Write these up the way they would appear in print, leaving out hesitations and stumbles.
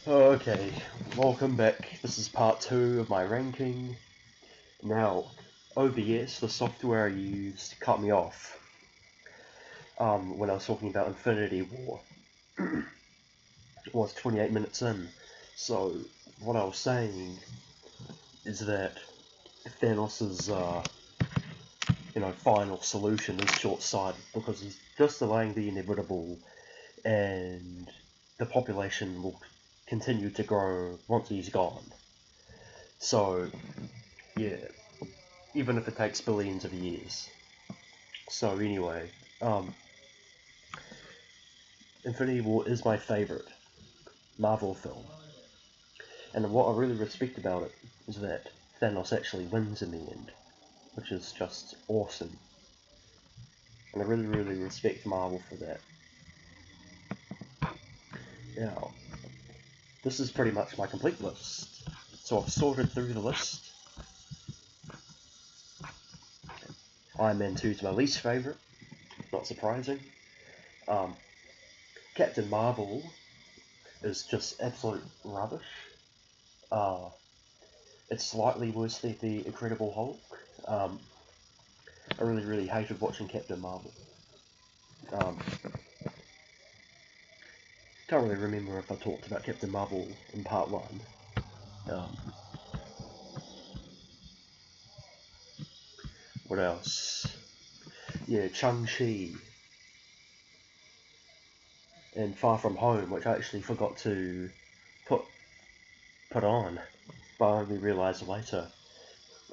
Okay, welcome back. This is part 2 of my ranking. Now, OBS, the software I used, cut me off when I was talking about Infinity War. It was 28 minutes in. So, what I was saying is that Thanos' final solution is short-sighted because he's just delaying the inevitable, and the population will continue to grow once he's gone. So, yeah, even if it takes billions of years. So anyway, Infinity War is my favourite Marvel film. And what I really respect about it is that Thanos actually wins in the end, which is just awesome. And I really, really respect Marvel for that. Now, this is pretty much my complete list. So I've sorted through the list. Iron Man 2 is my least favourite, not surprising. Captain Marvel is just absolute rubbish. It's slightly worse than the Incredible Hulk. I really, really hated watching Captain Marvel. Can't really remember if I talked about Captain Marvel in part 1. What else? Yeah, Shang-Chi and Far From Home, which I actually forgot to put on, but I only realised later.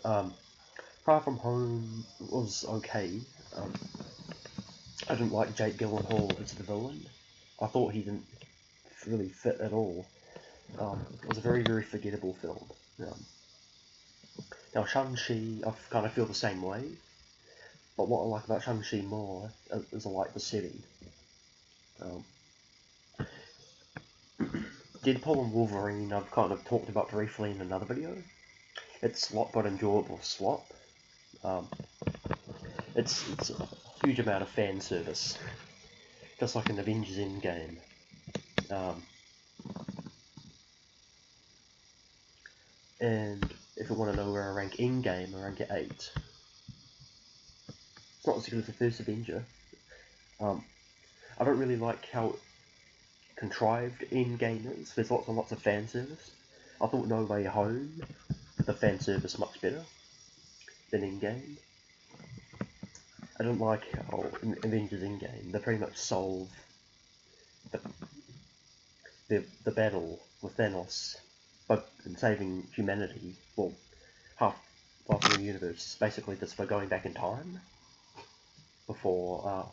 Far From Home was okay. I didn't like Jake Gyllenhaal as the villain. I thought he didn't really fit at all. It was a very, very forgettable film. Now Shang-Chi, I kind of feel the same way, but what I like about Shang-Chi more is I like the setting. Deadpool and Wolverine I've kind of talked about briefly in another video. It's slop but enjoyable slop. It's a huge amount of fan service, just like an Avengers Endgame. And if you want to know where I rank Endgame, I rank it 8. It's not as good as the first Avenger. I don't really like how contrived Endgame is. There's lots and lots of fan service. I thought No Way Home did the fan service much better than Endgame. I don't like how in Avengers Endgame they pretty much solve the battle with Thanos, but in saving humanity, well, half the universe, basically just by going back in time before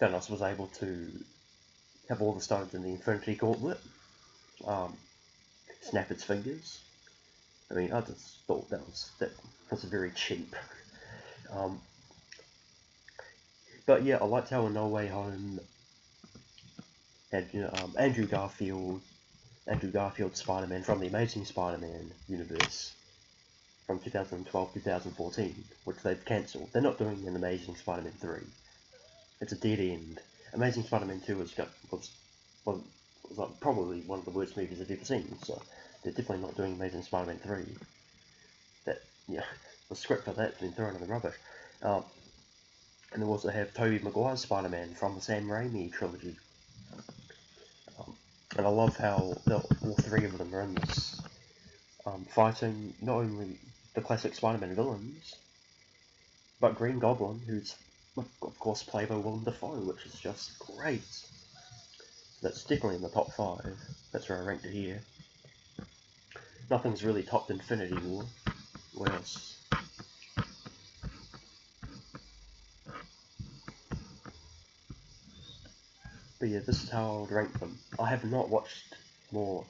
Thanos was able to have all the stones in the Infinity Gauntlet, snap its fingers. I mean, I just thought that was very cheap. But yeah, I liked how in No Way Home had Andrew Garfield Spider-Man from the Amazing Spider-Man universe from 2012-2014, which they've cancelled. They're not doing an Amazing Spider-Man 3. It's a dead end. Amazing Spider-Man 2 was like probably one of the worst movies I've ever seen, so they're definitely not doing Amazing Spider-Man 3. The script for that's been thrown in the rubbish. And they also have Tobey Maguire's Spider-Man from the Sam Raimi trilogy. And I love how all three of them are in this, fighting not only the classic Spider-Man villains, but Green Goblin, who's of course played by Willem Dafoe, which is just great. That's definitely in the top 5. That's where I ranked it here. Nothing's really topped Infinity War. What else? But yeah, this is how I would rank them. I have not watched more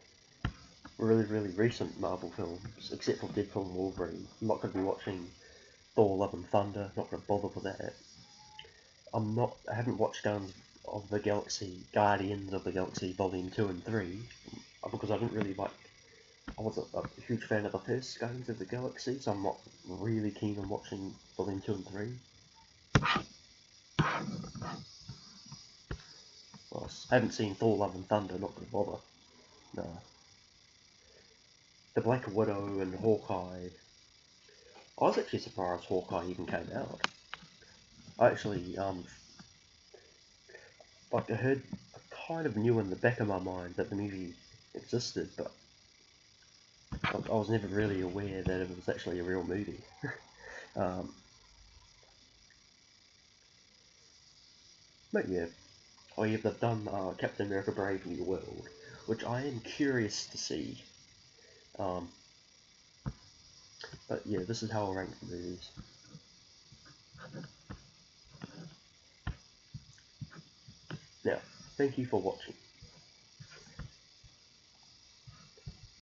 really, really recent Marvel films, except for Deadpool and Wolverine. I'm not going to be watching Thor: Love and Thunder, not going to bother with that. I haven't watched Guardians of the Galaxy Volume 2 and 3, because I wasn't a huge fan of the first Guardians of the Galaxy, so I'm not really keen on watching Volume 2 and 3. Well, I haven't seen Thor: Love and Thunder, not going to bother. No. The Black Widow and Hawkeye. I was actually surprised Hawkeye even came out. I actually, like I heard, I kind of knew in the back of my mind that the movie existed, but I was never really aware that it was actually a real movie. um, but yeah, oh yeah, they've done Captain America Brave New World, which I am curious to see. Um, but yeah, this is how I'll rank the movies. Now, thank you for watching.